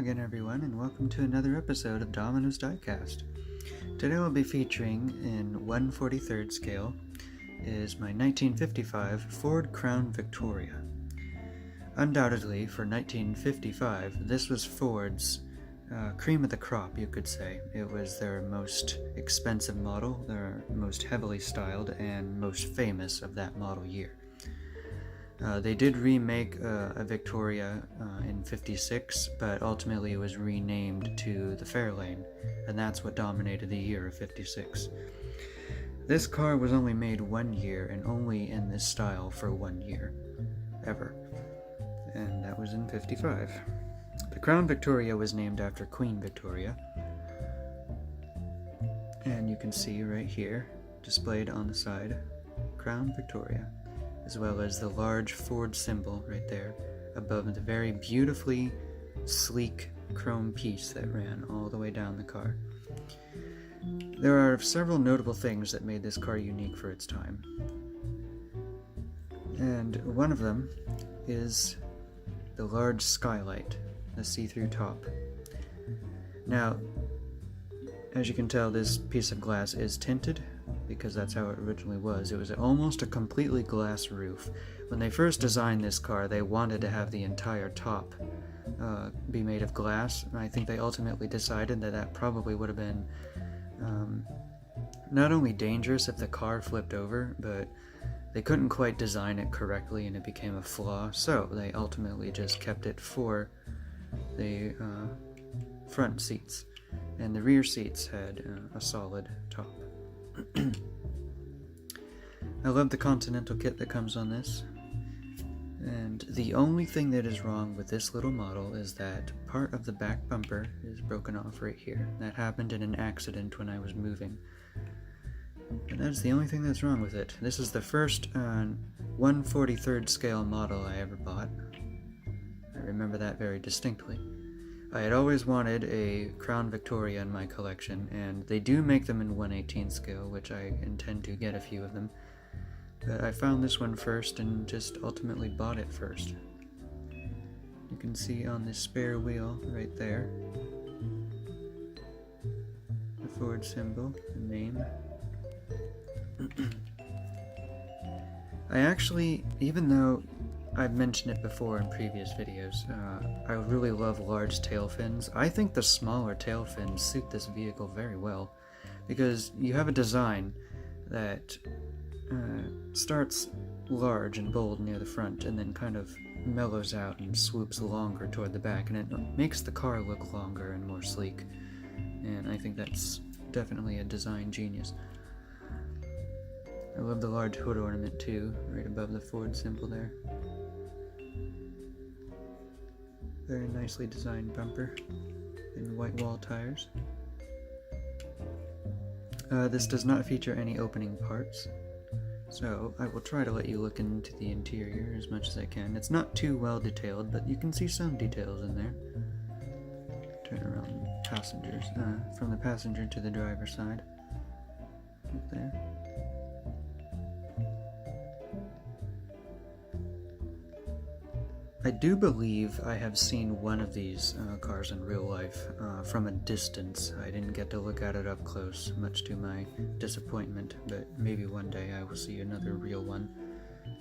again, everyone, and welcome to another episode of Domino's Diecast. Today we'll be featuring, in 1/43rd scale, is my 1955 Ford Crown Victoria. Undoubtedly, for 1955, this was Ford's cream of the crop, you could say. It was their most expensive model, their most heavily styled, and most famous of that model year. They did remake a Victoria in '56, but ultimately it was renamed to the Fairlane, and that's what dominated the year of '56. This car was only made 1 year, and only in this style for 1 year, ever, and that was in '55. The Crown Victoria was named after Queen Victoria, and you can see right here, displayed on the side, Crown Victoria, as well as the large Ford symbol right there above the very beautifully sleek chrome piece that ran all the way down the car. There are several notable things that made this car unique for its time, and one of them is the large skylight, the see-through top. Now, as you can tell, this piece of glass is tinted, because that's how it originally was. It was almost a completely glass roof. When they first designed this car, they wanted to have the entire top be made of glass, and I think they ultimately decided that that probably would have been not only dangerous if the car flipped over, but they couldn't quite design it correctly and it became a flaw, so they ultimately just kept it for the front seats, and the rear seats had a solid top. I love the Continental kit that comes on this, and the only thing that is wrong with this little model is that part of the back bumper is broken off right here. That happened in an accident when I was moving, and that's the only thing that's wrong with it. This is the first 1/43rd scale model I ever bought. I remember that very distinctly. I had always wanted a Crown Victoria in my collection, and they do make them in 1/18 scale, which I intend to get a few of them. But I found this one first and just ultimately bought it first. You can see on this spare wheel right there, the Ford symbol, the name. I actually, even though I've mentioned it before in previous videos, I really love large tail fins. I think the smaller tail fins suit this vehicle very well, because you have a design that starts large and bold near the front and then kind of mellows out and swoops longer toward the back, and it makes the car look longer and more sleek, and I think that's definitely a design genius. I love the large hood ornament too, right above the Ford symbol there. Very nicely designed bumper and white wall tires. This does not feature any opening parts, so I will try to let you look into the interior as much as I can. It's not too well detailed, but you can see some details in there. Turn around passengers, from the passenger to the driver's side, right there. I do believe I have seen one of these cars in real life from a distance. I didn't get to look at it up close, much to my disappointment, but maybe one day I will see another real one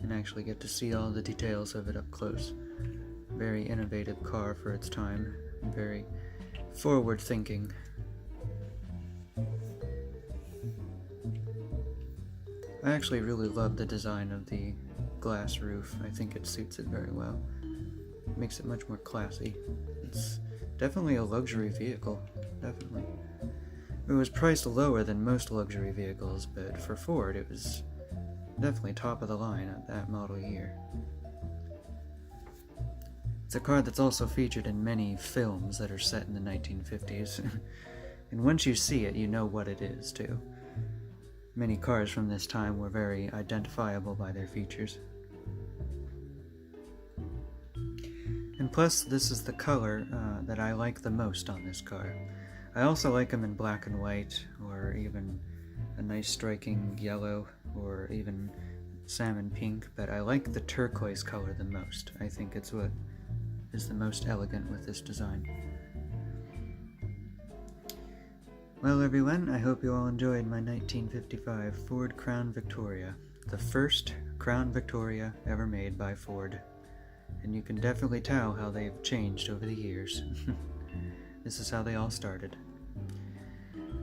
and actually get to see all the details of it up close. Very innovative car for its time, and very forward-thinking. I actually really love the design of the glass roof. I think it suits it very well. Makes it much more classy. It's definitely a luxury vehicle, definitely. It was priced lower than most luxury vehicles, but for Ford it was definitely top of the line at that model year. It's a car that's also featured in many films that are set in the 1950s, and once you see it, you know what it is, too. Many cars from this time were very identifiable by their features. And plus, this is the color that I like the most on this car. I also like them in black and white, or even a nice striking yellow, or even salmon pink, but I like the turquoise color the most. I think it's what is the most elegant with this design. Well, everyone, I hope you all enjoyed my 1955 Ford Crown Victoria, the first Crown Victoria ever made by Ford. And you can definitely tell how they've changed over the years. This is how they all started.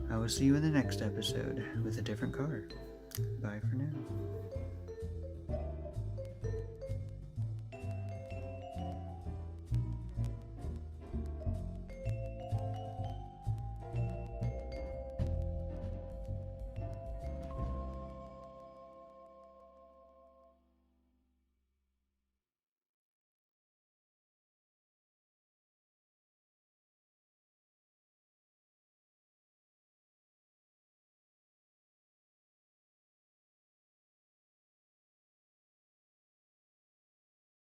I will see you in the next episode with a different car. Bye for now.